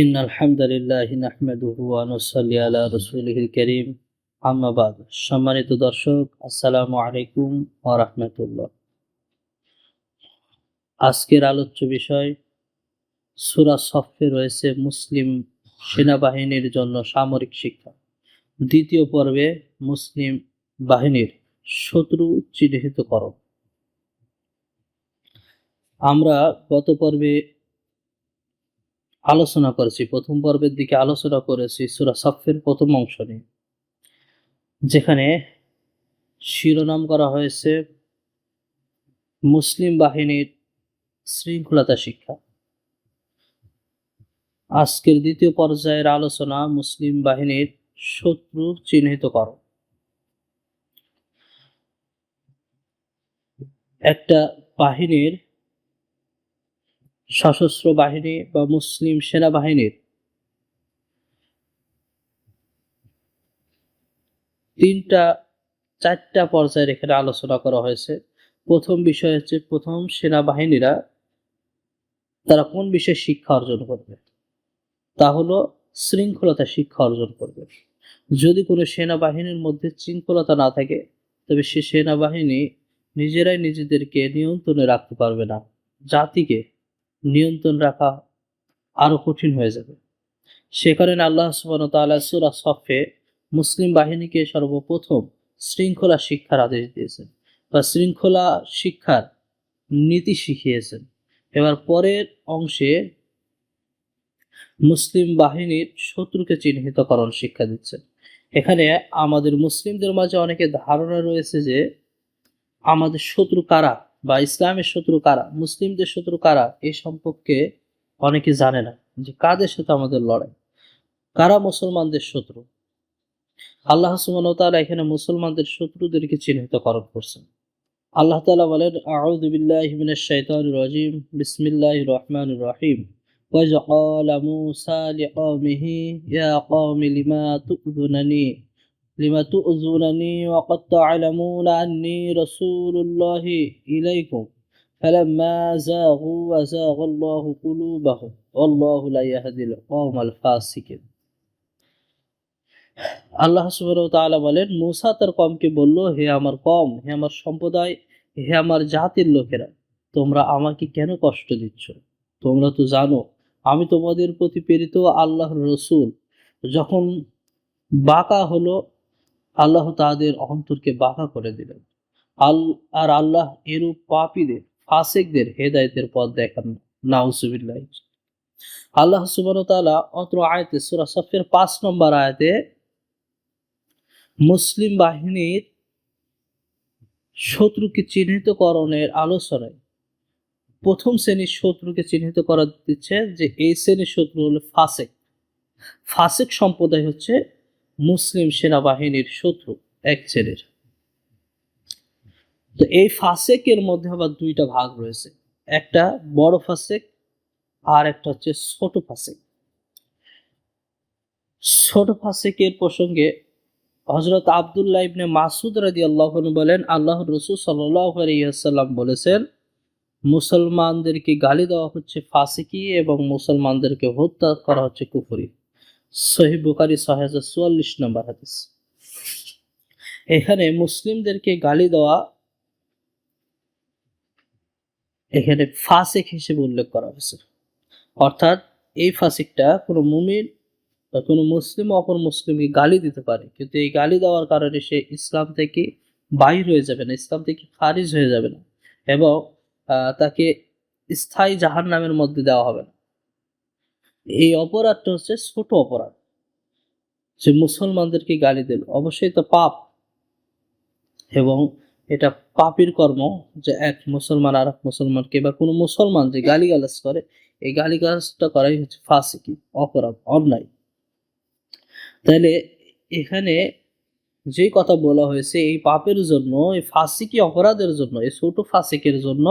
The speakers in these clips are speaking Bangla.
ইন্নাল হামদালিল্লাহি নাহমাদুহু ওয়া নুসাল্লি আলা রাসূলিহিল কারীম আম্মা বাদ। সম্মানিত দর্শক, আসসালামু আলাইকুম ওয়া রাহমাতুল্লাহ। আজকের আলোচ্য বিষয় সূরা সফে রয়েছে মুসলিম সেনাবাহিনীর জন্য সামরিক শিক্ষা। দ্বিতীয় পর্বে মুসলিম বাহিনীর শত্রু চিহ্নিতকরণ। আমরা গত পর্বে আলোচনা করেছি, প্রথম পর্বের দিকে আলোচনা করেছি সূরা সফের প্রথম অংশ নিয়ে, যেখানে শিরোনাম করা হয়েছে মুসলিম বাহিনীর শৃঙ্খলতা শিক্ষা। আজকের দ্বিতীয় পর্যায়ের আলোচনা মুসলিম বাহিনীর শত্রু চিহ্নিতকরণ। একটা বাহিনীর, সশস্ত্র বাহিনী বা মুসলিম সেনাবাহিনীর চারটা পর্যায়ের এখানে আলোচনা করা হয়েছে। প্রথম বিষয় হচ্ছে, প্রথম সেনাবাহিনীরা তারা কোন বিষয়ে শিক্ষা অর্জন করবে, তা হলো শৃঙ্খলতা শিক্ষা অর্জন করবে। যদি কোনো সেনাবাহিনীর মধ্যে শৃঙ্খলতা না থাকে, তবে সে সেনাবাহিনী নিজেরাই নিজেদেরকে নিয়ন্ত্রণে রাখতে পারবে না, জাতিকে নিয়ন্ত্রণ রাখা আরো কঠিন হয়ে যাবে। সে কারণে আল্লাহ সুবহানাহু ওয়া তাআলা সূরা সফে মুসলিম বাহিনীকে সর্বপ্রথম শৃঙ্খলা শিক্ষার আদেশ দিয়েছেন বা শৃঙ্খলা শিক্ষার নীতি শিখিয়েছেন। এবার পরের অংশে মুসলিম বাহিনীর শত্রুকে চিহ্নিতকরণ শিক্ষা দিচ্ছেন। এখানে আমাদের মুসলিমদের মাঝে অনেকের ধারণা রয়েছে যে আমাদের শত্রু কারা বা ইসলামের শত্রু কারা, মুসলিমদের শত্রু কারা, এই সম্পর্কে অনেকে জানে না, যে কাদের সাথে আমাদের লড়াই, কারা মুসলমানদের শত্রু। আল্লাহ সুবহানাহু ওয়া তাআলা এখানে মুসলমানদের শত্রুদেরকে চিহ্নিতকরণ করছেন। আল্লাহ তাআলা বলেন, আউযু বিল্লাহি মিনাশ শাইতানির রাজীম, বিসমিল্লাহির রহমানির রহিম। ওয়াইয ক্বালা মূসা লিকওমিহি ইয়া কওমি লিমা তু'যুনানি ওয়া ক্বাদ তা'লামুনা আন্নী রাসূলুল্লাহি ইলাইকুম ফালাম্মা যাগু আযাগাল্লাহু কুলুবাহুম ওয়াল্লাহু লা ইয়াহদিল কওমাল ফাসিকিন। আল্লাহ সুবহানাহু ওয়া তাআলা বলেন, মূসা তার কওমকে বলল, হে আমার কওম, হে আমার সম্প্রদায়, হে আমার জাতির লোকেরা, তোমরা আমাকে কেন কষ্ট দিচ্ছ? তোমরা তো জানো আমি তোমাদের প্রতি প্রেরিত আল্লাহর রাসূল। যখন বাঁকা হলো, আল্লাহ তাদের অন্তরকে বাঁকা করে দিলেন। আর আল্লাহ এরূপ পাপীদের, ফাসিকদের হেদায়েতের পথ দেখান না। নাউজুবিল্লাহ। আল্লাহ সুবহানাহু ওয়া তাআলা অত্র আয়াতে, সূরা সফের ৫ নম্বর আয়াতে মুসলিম বাহিনীর শত্রুকে চিহ্নিতকরণের আলোচনায় প্রথম শ্রেণীর শত্রুকে চিহ্নিত করা দিচ্ছে, যে এই শ্রেণীর শত্রু হলো ফাসেক। ফাসেক সম্প্রদায় হচ্ছে মুসলিম সেনাবাহিনীর শত্রু, এক শ্রেণীর। তো এই ফাসেকের মধ্যে আবার দুইটা ভাগ রয়েছে, একটা বড় ফাসেক আর একটা হচ্ছে ছোট ফাসেক। ছোট ফাসেকের প্রসঙ্গে হযরত আব্দুল্লাহ ইবনে মাসউদ রাদিয়াল্লাহু আনহু বলেন, আল্লাহর রাসূল সাল্লাল্লাহু আলাইহি ওয়াসাল্লাম বলেছেন, মুসলমানদেরকে গালি দেওয়া হচ্ছে ফাসিকি এবং মুসলমানদেরকে হত্যা করা হচ্ছে কুফরি। সহিহ বুখারী ৬০৪৪ নম্বর হাদিস। এখানে মুসলিমদেরকে গালি দেওয়া এখানে ফাসিক হিসেবে উল্লেখ করা হয়েছে। অর্থাৎ এই ফাসিকটা কোনো মুমিন বা কোনো মুসলিম অপর মুসলিমকে গালি দিতে পারে, কিন্তু এই গালি দেওয়ার কারণে সে ইসলাম থেকে বাহির হয়ে যাবে না, ইসলাম থেকে খারিজ হয়ে যাবে না, এবং তাকে স্থায়ী জাহান্নামের মধ্যে দেওয়া হবে না। এই অপরাধটা হচ্ছে ছোট অপরাধ। যে মুসলমানদেরকে গালি দিল, অবশ্যই তো পাপ, এবং এটা পাপীর কর্ম, যে এক মুসলমান আর এক মুসলমানকে বা কোনো মুসলমান যে গালিগালাজ করে, এই গালিগালাজটা করাই হচ্ছে ফাসিকি, অপরাধ, অন্যায়। তাহলে এখানে যে কথা বলা হয়েছে, এই পাপের জন্য, এই ফাসিকি অপরাধের জন্য, এই ছোট ফাসিকের জন্য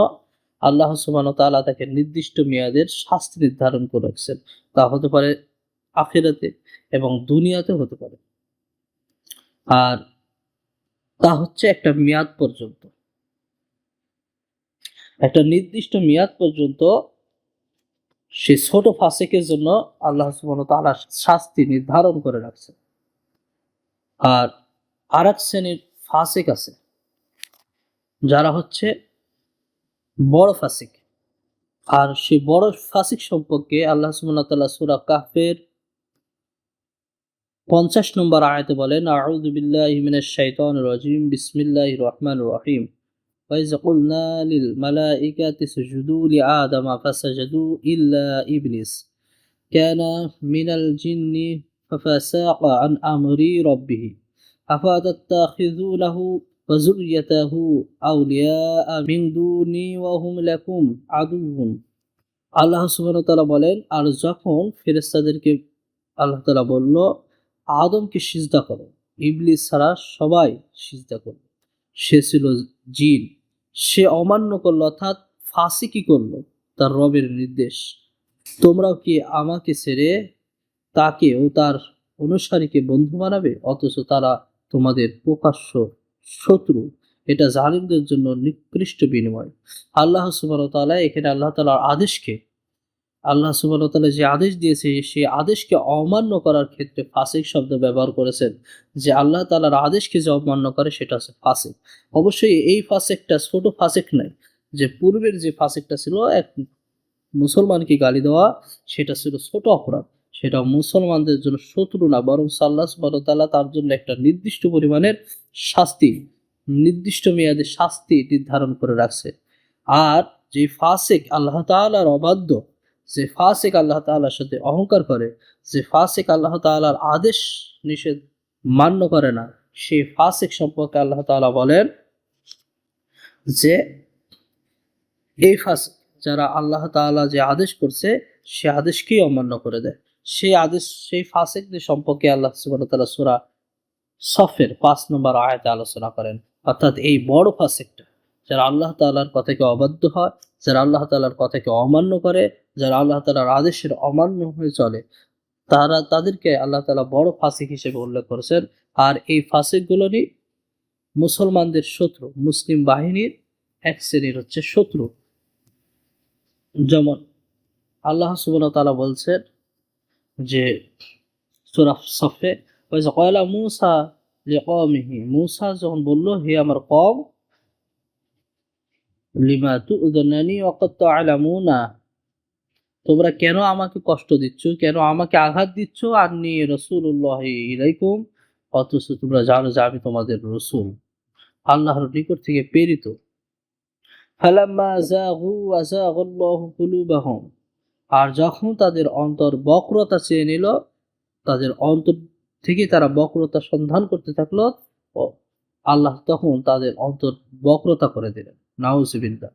আল্লাহ সুবহানাহু ওয়া তাআলা তাকে নির্দিষ্ট মেয়াদের শাস্তি নির্ধারণ করে রাখছেন। তা হতে পারে আখিরাতে এবং দুনিয়াতে হতে পারে। আর তা হচ্ছে একটা মেয়াদ পর্যন্ত, একটা নির্দিষ্ট মেয়াদ পর্যন্ত সেই ছোট ফাসিকের জন্য আল্লাহ সুবহানাহু ওয়া তাআলা শাস্তি নির্ধারণ করে রাখছে। আর আরেক শ্রেণীর ফাসিক আছে যারা হচ্ছে বড় ফাসিক। আর সেই বড় ফাসিক সম্পর্কে আল্লাহ সুবহানাহু ওয়া তাআলা সূরা কাহফের 50 নম্বর আয়াতে বলেন, আউযু বিল্লাহি মিনাশ শাইতানির রাজীম, বিসমিল্লাহির রহমানির রহিম। وإذ قلنا للملائكة اسجدوا لآدم فسجدوا إلا إبليس كان من الجن ففسق عن أمر ربه أفتتخذونه وذريته أولياء من دوني وهم لكم عدو। আল্লাহ সুবহানাহু ওয়া তাআলা বলেন, আর যখন ফেরেশতাদেরকে আল্লাহ তাআলা বলল আদমকে সিজদা করো, ইবলিস ছাড়া সবাই সিজদা করল। সে ছিল জিন। সে অমান্য করল, অর্থাৎ ফাসিকি করল তার রবের নির্দেশ। তোমরাও কি আমাকে ছেড়ে তাকে ও তার অনুসারীকে বন্ধু বানাবে, অথচ তারা তোমাদের প্রকাশ্য শত্রু। এটা জালিমদের জন্য নিকৃষ্ট বিনিময়। আল্লাহ সুবহানাহু ওয়া তাআলা এখানে আল্লাহ তাআলার আদেশকে, আল্লাহ সুবহানাহু ওয়া তাআলা যে আদেশ দিয়েছে সেই আদেশকে অমান্য করার ক্ষেত্রে ফাসিক শব্দ ব্যবহার করেছেন। যে আল্লাহ তাআলার আদেশকে যে অমান্য করে সেটা হচ্ছে ফাসিক। অবশ্যই এই ফাসিকটা ছোট ফাসিক নয়। যে পূর্বের যে ফাসিকটা ছিল এক মুসলমানকে গালি দেওয়া, সেটা ছিল ছোট অপরাধ। সেটা মুসলমানদের জন্য শত্রু না, বরং আল্লাহ সুবহানাহু ওয়া তাআলা তার জন্য একটা নির্দিষ্ট পরিমাণের শাস্তি, নির্দিষ্ট মেয়াদে শাস্তি নির্ধারণ করে রাখছে। আর যে ফাসিক আল্লাহ তাআলার অবাধ্য, যে ফাসিক আল্লাহ তাআলার সাথে অহংকার করে, যে ফাসিক আল্লাহ তাআলার আদেশ নিষেধ মান্য করে না, সেই ফাসিক সম্পর্কে আল্লাহ তাআলা বলেন যে এই ফাসিক যারা আল্লাহ তাআলা যে আদেশ করছে সে আদেশকেই অমান্য করে দেয়, সেই আদেশ, সেই ফাসিকদের সম্পর্কে আল্লাহ সুবহানাহু ওয়া তাআলা সূরা সফের 5 নম্বর আয়াতে আলোচনা করেন। অর্থাৎ এই বড় ফাসিকটা যারা আল্লাহ তাআলার কথাকে অবাধ্য হয়, যারা আল্লাহ তাআলার কথাকে অমান্য করে, যারা আল্লাহ তাআলার আদেশের অমান্য হয়ে চলে, তাদেরকে আল্লাহ তাআলা বড় ফাসিক হিসেবে উল্লেখ করেছেন। আর এই ফাসিকগুলোরই মুসলমানদের শত্রু, মুসলিম বাহিনীর এক শ্রেণীর হচ্ছে শত্রু। যেমন আল্লাহ সুবহানাহু ওয়া তাআলা বলছেন যে সূরা সফে, ওয়াইজ ক্বালা মূসা লিকওমিহি, মূসা যখন বলল হে আমার কওম, লিমা তু'যুনানি ওয়া ক্বাদ তা'লামুনা, তোমরা কেন আমাকে কষ্ট দিচ্ছ, কেন আমাকে আঘাত দিচ্ছ, আন্নী রাসূলুল্লাহি ইলাইকুম, অথচ তোমরা জানো যে আমি তোমাদের রাসূল, আল্লাহর নিকট থেকে প্রেরিত। ফালাম্মা যাগু আযাগাল্লাহু কুলুবাহুম, আর যখন তাদের অন্তর বক্রতা চেয়ে নিল, তাদের অন্তর থেকে তারা বক্রতা সন্ধান করতে থাকলো, আল্লাহ তখন তাদের অন্তর বক্রতা করে দিলেন। নাউযুবিল্লাহ।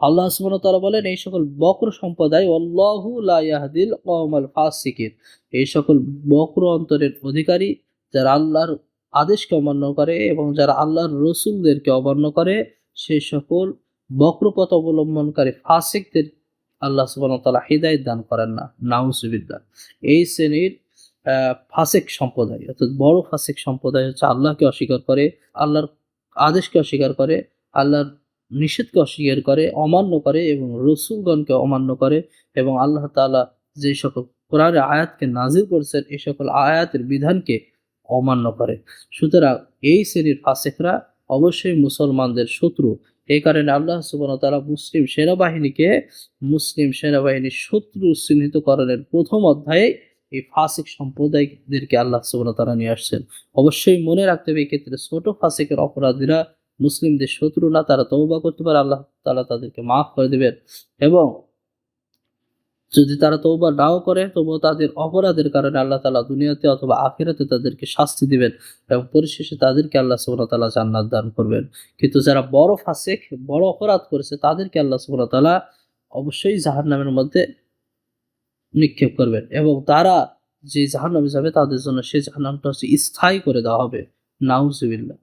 আল্লাহ সুবহানাহু ওয়া তাআলা বলেন, এই সকল বক্র সম্প্রদায়, আল্লাহু লা ইয়াহদিল কওমাল ফাসিকিন, এই সকল বক্র অন্তরের অধিকারী যারা আল্লাহর আদেশকে অমান্য করে এবং যারা আল্লাহর রাসূলদেরকে অমান্য করে, সেই সকল বক্রপথ অবলম্বনকারী ফাসিকদের আল্লাহ সুবহানাহু ওয়া তাআলা হিদায়াত দান করেন না। নাউযুবিল্লাহ। এই শ্রেণীর ফাসিক সম্প্রদায়, অর্থাৎ বড় ফাসিক সম্প্রদায় হচ্ছে আল্লাহকে অস্বীকার করে, আল্লাহর আদেশকে অস্বীকার করে, আল্লাহর নিষেধকে অস্বীকার করে, অমান্য করে এবং রাসূলগণকে অমান্য করে, এবং আল্লাহ তাআলা যে সকল কোরআনের আয়াতকে নাযিল করেছেন এই সকল আয়াতের বিধানকে অমান্য করে। সুতরাং এই শ্রেণীর ফাসিকরা অবশ্যই মুসলমানদের শত্রু। এই কারণে আল্লাহ সুবহানাহু ওয়া তাআলা মুসলিম সেনাবাহিনীর শত্রু চিহ্নিতকরণের প্রথম অধ্যায়ে এই ফাসিক সম্প্রদায়দেরকে আল্লাহ সুবহানাহু ওয়া তাআলা নিয়ে আসছেন। অবশ্যই মনে রাখতে হবে এক্ষেত্রে ছোট ফাসিকের অপরাধীরা মুসলিমদের শত্রু না, তারা তওবা করতে পারে, আল্লাহ তাআলা তাদেরকে মাফ করে দিবেন। এবং যদি তারা তওবা নাও করে তবুও তাদের অপরাধের কারণে আল্লাহ তাআলা দুনিয়াতে অথবা আখিরাতে তাদেরকে শাস্তি দিবেন এবং পরিশেষে তাদেরকে আল্লাহ সুবহানাহু ওয়া তাআলা জান্নাত দান করবেন। কিন্তু যারা বড় ফাসিক, বড় অপরাধ করেছে তাদেরকে আল্লাহ সুবহানাহু ওয়া তাআলা অবশ্যই জাহান্নামের মধ্যে নিক্ষেপ করবেন এবং তারা যে জাহান্নামে যাবে তাদের জন্য সেই জাহান্নামটা হচ্ছে স্থায়ী করে দেওয়া হবে। নাউযুবিল্লাহ।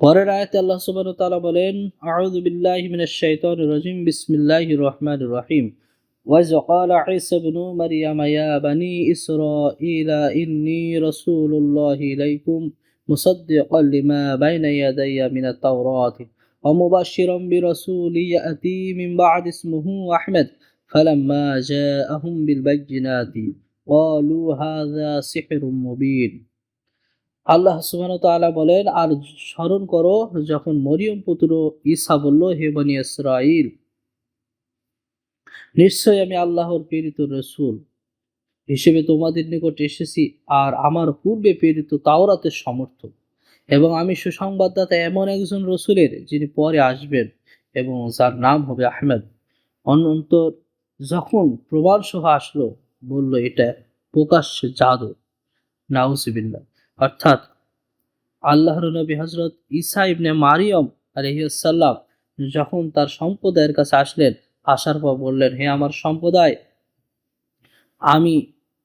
পরের আয়াতে আল্লাহ সুবহানাহু ওয়া তাআলা বলেন, আউযু বিল্লাহি মিনাশ শাইতানির রাজীম, বিসমিল্লাহির রহমানির রহিম। ওয়াইজ ক্বালা ঈসা ইবনু মারইয়াম ইয়া বানি ইসরাঈলা ইন্নী রাসূলুল্লাহি ইলাইকুম মুসাদ্দিকান লিমা বাইনা ইয়াদাইয়া মিনাত তাওরাতি ওয়া মুবাশশিরান বিরাসূলিন ইয়াতি মিন বা'দি ইসমিহি আহমদ فلما جاءهم بالبينات قالوا هذا سحر مبين। আল্লাহ সুবহানাহু ওয়া তাআলা বলেন, আর স্মরণ করো যখন মরিয়ম পুত্র ঈসা বলল, হে বনী ইসরাঈল, নিশ্চয় আমি আল্লাহর প্রেরিত রাসূল হিসেবে তোমাদের নিকট এসেছি, আর আমার পূর্বে প্রেরিত তাওরাতের সমর্থক, এবং আমি সুসংবাদদাতা এমন একজন রসুলের যিনি পরে আসবেন এবং যার নাম হবে আহমেদ। অনন্তর যখন প্রমাণ সহ আসলো, বলল এটা প্রকাশ্যে জাদু। নাউজুবিল্লাহ। অর্থাৎ আল্লাহর নবী হযরত ঈসা ইবনে মারিয়ম আলাইহিস সালাম যখন তার সম্প্রদায়ের কাছে আসলেন, আসার পর বললেন, হে আমার সম্প্রদায়, আমি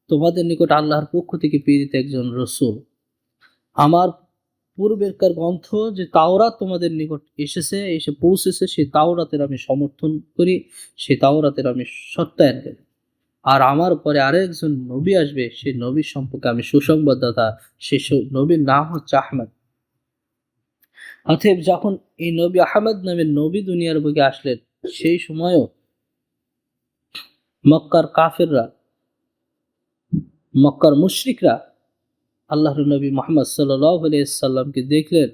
তোমাদের নিকট আল্লাহর পক্ষ থেকে প্রেরিত একজন রসূল। আমার পূর্বেরকার গ্রন্থ যে তাওরাত তোমাদের নিকট এসে পৌঁছেছে, সেই তাওরাতের আমি সমর্থন করি, সেই তাওরাতের আমি সত্যায়ন করি। আর আমার পরে আরেকজন নবী আসবে, সেই নবীর সম্পর্কে আমি সুসংবাদদাতা। সেই নবীর নাম হচ্ছে আহমদ। অতএব যখন এই নবী আহমদ নামের নবী দুনিয়ার বুকে আসলেন, সেই সময়ও মক্কার কাফেররা, মক্কার মুশরিকরা আল্লাহর নবী মুহাম্মদ সাল্লাল্লাহু আলাইহি সাল্লামকে দেখলেন।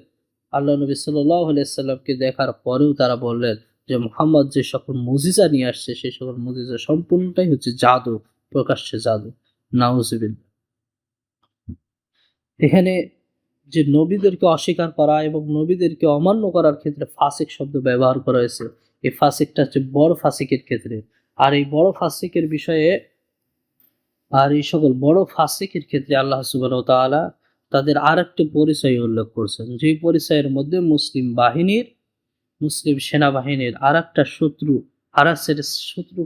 আল্লাহ নবী সাল্লাল্লাহু আলাইহি সাল্লামকে দেখার পরেও তারা বললেন যে মুহাম্মদ যে সকল মুজিজা নিয়ে আসছে, সেই সকল মুজিজা সম্পূর্ণটাই হচ্ছে জাদু, প্রকাশ্যে জাদু। নাউজুবিল্লাহ। এখানে যে নবীদেরকে অস্বীকার করা এবং নবীদেরকে অমান্য করার ক্ষেত্রে ফাসিক শব্দ ব্যবহার করা হয়েছে। এই ফাসিকটা হচ্ছে বড় ফাসিকের ক্ষেত্রে। আর এই বড় ফাসিকের বিষয়ে, আর এই সকল বড় ফাসিকের ক্ষেত্রে আল্লাহ সুবহানাহু ওয়া তাআলা তাদের আরেকটি পরিচয় উল্লেখ করছেন, যে পরিচয়ের মধ্যে মুসলিম সেনাবাহিনীর আরেকটা শত্রুর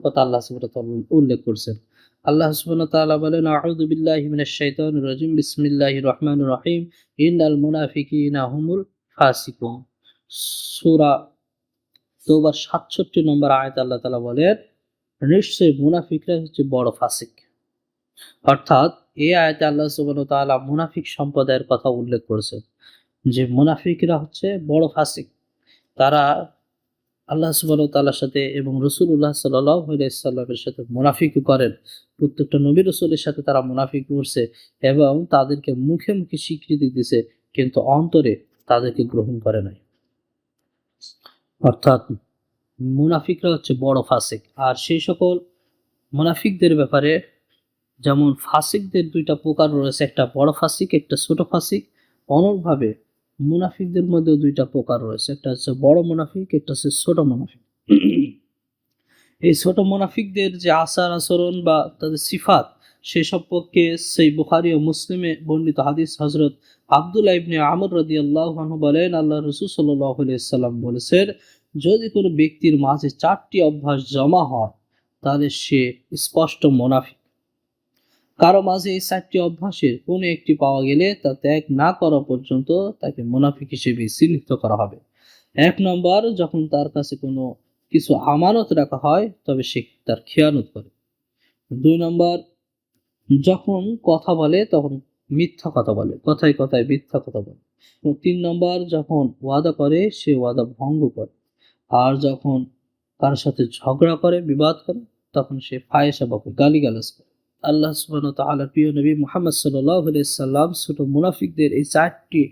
কথা আল্লাহ সুবহানাহু ওয়া তাআলা উল্লেখ করছেন। আল্লাহ সুবহানাহু ওয়া তাআলা বলেন, আউযু বিল্লাহি মিনাশ শাইতানির রাজিম, বিসমিল্লাহির রহমানির রহিম, ইন্নাল মুনাফিকিনা হুমুল ফাসিকুন। সূরা তওবার ৬৭ নম্বর আয়াত আল্লাহ তাআলা বলেন, নিশ্চয়ই মুনাফিকরা হচ্ছে বড় ফাসিক। অর্থাৎ এই আয়াতে আল্লাহ সুবহানাহু ওয়া তাআলা মুনাফিক সম্প্রদায়ের কথা উল্লেখ করেছেন, যে মুনাফিকরা হচ্ছে বড় ফাসিক। তারা আল্লাহ সুবহানাহু ওয়া তাআলার সাথে এবং রাসূলুল্লাহ সাল্লাল্লাহু আলাইহি সাল্লামের সাথে মুনাফিকি করেন। প্রত্যেকটা নবী রাসূলের সাথে তারা মুনাফিকি করছে এবং তাদেরকে মুখে মুখে স্বীকৃতি দিছে, কিন্তু অন্তরে তাদেরকে গ্রহণ করে নাই। অর্থাৎ মুনাফিকরা হচ্ছে বড় ফাসিক। আর সেই সকল মুনাফিকদের ব্যাপারে, যেমন ফাসিকদের দুইটা প্রকার রয়েছে, একটা বড় ফাসিক, একটা ছোট ফাসিক। অনুরূপভাবে মুনাফিকদের মধ্যেও দুইটা প্রকার রয়েছে, একটা হচ্ছে বড় মুনাফিক, একটা হচ্ছে ছোট মুনাফিক। এই ছোট মুনাফিকদের যে আচার আচরণ বা তাদের সিফাত, সে সম্পর্কে সেই বুখারী ও মুসলিমে বর্ণিত হাদিস, হযরত আব্দুল্লাহ ইবনে আমর রাদিয়াল্লাহু আনহু বলেন, আল্লাহর রাসূল সাল্লাল্লাহু আলাইহি সাল্লাম বলেছেন, যদি কোনো ব্যক্তির মাঝে 4টি অভ্যাস জমা হয়, তাহলে সে স্পষ্ট মুনাফিক। কারো মাঝে এই 4টি অভ্যাসের কোনো একটি পাওয়া গেলে তা ত্যাগ না করা পর্যন্ত তাকে মুনাফিক হিসেবে চিহ্নিত করা হবে। ১ নম্বর, যখন তার কাছে কোনো কিছু আমানত রাখা হয়, তবে সে তার খেয়ানত করে। ২ নম্বর, যখন কথা বলে তখন মিথ্যা কথা বলে, কথায় কথায় মিথ্যা কথা বলে। এবং ৩ নম্বর, যখন ওয়াদা করে সে ওয়াদা ভঙ্গ করে। আর যখন কার সাথে ঝগড়া করে, বিবাদ করে, তখন সে ফাহিশা বকে, গালিগালাজ করে। আল্লাহ সুবহানাহু ওয়া তাআলার প্রিয় নবী মুহাম্মদ সাল্লাল্লাহু আলাইহি সাল্লাম ছোট মুনাফিকদের এই 4টি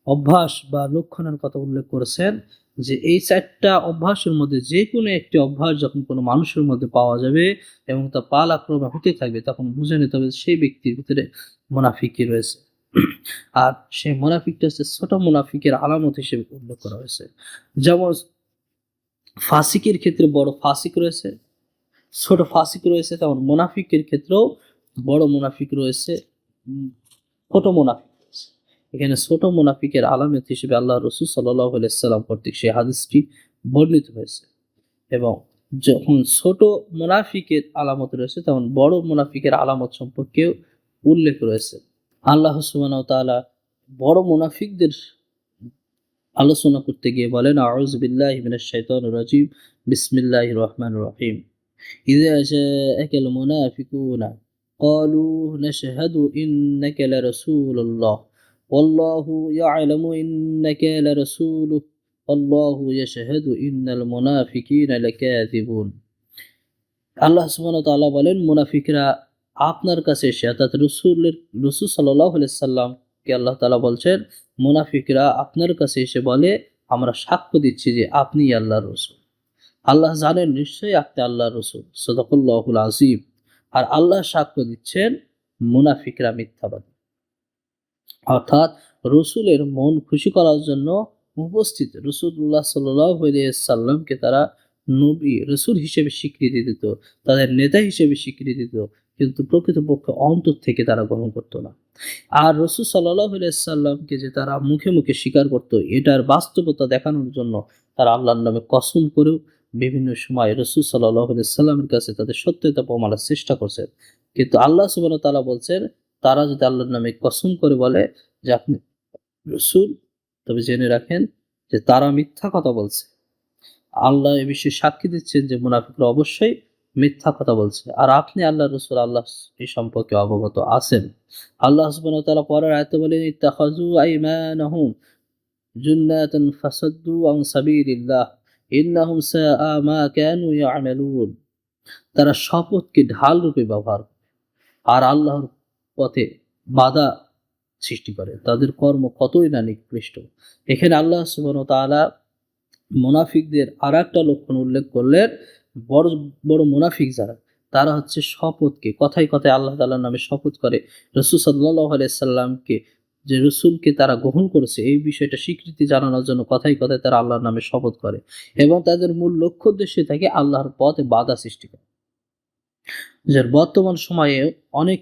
অভ্যাস বা লক্ষণের কথা উল্লেখ করেছেন, যে এই 4টা অভ্যাসের মধ্যে যে কোনো একটি অভ্যাস যখন কোনো মানুষের মধ্যে পাওয়া যাবে এবং তা পালাক্রমে হতে থাকবে, তখন বুঝে নিতে হবে সেই ব্যক্তির ভিতরে মুনাফিকি রয়েছে। আর সেই মুনাফিকটা হচ্ছে ছোট মুনাফিকের আলামত হিসেবে উল্লেখ করা হয়েছে। যেমন ফাসিকের ক্ষেত্রে বড় ফাসিক রয়েছে, ছোট ফাসিক রয়েছে, তেমন মুনাফিকের ক্ষেত্রেও বড় মুনাফিক রয়েছে, ছোট মুনাফিক রয়েছে। এখানে ছোট মুনাফিকের আলামত হিসেবে আল্লাহ রাসূল সাল্লাল্লাহু আলাইহি সাল্লাম কর্তৃক সেই হাদিসটি বর্ণিত হয়েছে। এবং যখন ছোট মুনাফিকের আলামত রয়েছে, তখন বড় মুনাফিকের আলামত সম্পর্কেও উল্লেখ রয়েছে। আল্লাহ সুবহানাহু ওয়া তাআলা বড় মুনাফিকদের আলোচনা করতে গিয়ে বলেন, আউযু বিল্লাহি মিনাশ শাইতানির রাজিম, বিসমিল্লাহির রহমানির রহিম। ইযা জাআকাল মুনাফিকুনা ক্বালু নাশহাদু ইন্নাকা লারাসূলুল্লাহ ওয়াল্লাহু ইয়া'লামু ইন্নাকা লারাসূলুহু ওয়াল্লাহু ইয়াশহাদু ইন্নাল মুনাফিকিনা লাকাযিবুন। আল্লাহ সুবহানাহু ওয়া তাআলা বলেন, মুনাফিকরা আপনার কাছে এসে, অর্থাৎ রাসূল সাল্লাল্লাহু আলাইহি সাল্লামকে আল্লাহ তাআলা বলছেন, মুনাফিকরা আপনার কাছে এসে বলে, আমরা সাক্ষ্য দিচ্ছি যে আপনিই আল্লাহর রাসূল। আল্লাহ জানেন নিশ্চয়ই আপনি আল্লাহর রাসূল। সাদাকাল্লাহুল আযীম। আর আল্লাহ সাক্ষ্য দিচ্ছেন মুনাফিকরা মিথ্যাবাদী। অর্থাৎ রসুলের মন খুশি করার জন্য উপস্থিত রাসূলুল্লাহ সাল্লাল্লাহু আলাইহি সাল্লামকে তারা নবী রাসূল হিসেবে স্বীকৃতি দিত, তাদের নেতা হিসেবে স্বীকৃতি দিত, কিন্তু প্রকৃতপক্ষে অন্তর থেকে তারা গ্রহণ করত না। আর রাসূল সাল্লাল্লাহু আলাইহি সাল্লামকে যে তারা মুখে মুখে স্বীকার করত, এটার বাস্তবতা দেখানোর জন্য তারা আল্লাহর নামে কসম করেও বিভিন্ন সময় রাসূল সাল্লাল্লাহু আলাইহি সাল্লামের কাছে তাদের সত্যতা প্রমাণের চেষ্টা করছেন। কিন্তু আল্লাহ সুবহানাহু ওয়া তাআলা বলছেন, তারা যদি আল্লাহর নামে কসম করে বলে যে আপনি রসূল, তবে জেনে রাখেন যে তারা মিথ্যা কথা বলছে। আল্লাহ এ বিষয়ে সাক্ষী দিচ্ছেন যে মুনাফিকরা অবশ্যই মিথ্যা কথা বলছে। আর আপনি আল্লাহর রাসূল, আল্লাহ এই সম্পর্কে অবগত আছেন। আল্লাহ সুবহানাহু ওয়া তাআলা পরের আয়াতে বলেন, ইত্তাখাযু আইমানাহুম জুন্নাতান ফাসাদ্দু আন সাবিলিল্লাহ ইন্নাহুম সাআ মা কানু ইয়ামালুন। তারা শপথকে ঢাল রূপে ব্যবহার করে আর আল্লাহর পথে বাধা সৃষ্টি করে। তাদের কর্ম কতই না নিকৃষ্ট। এখানে আল্লাহ সুবহানাহু ওয়া তাআলা মুনাফিকদের আরেকটা লক্ষণ উল্লেখ করলেন। বড়, বড় মুনাফিক যারা, তারা হচ্ছে শপথকে কথায়, কথায় আল্লাহ তাআলার নামে শপথ করে। রাসূল সাল্লাল্লাহু আলাইহি সাল্লামকে, যে রাসূলকে তারা গ্রহণ করেছে এই বিষয়টা স্বীকৃতি জানানোর জন্য কথায়, কথায় তারা আল্লাহর নামে শপথ করে এবং তাদের মূল লক্ষ্য উদ্দেশ্য থাকে আল্লাহর পথে বাধা সৃষ্টি করা। যার বর্তমান সময়ে অনেক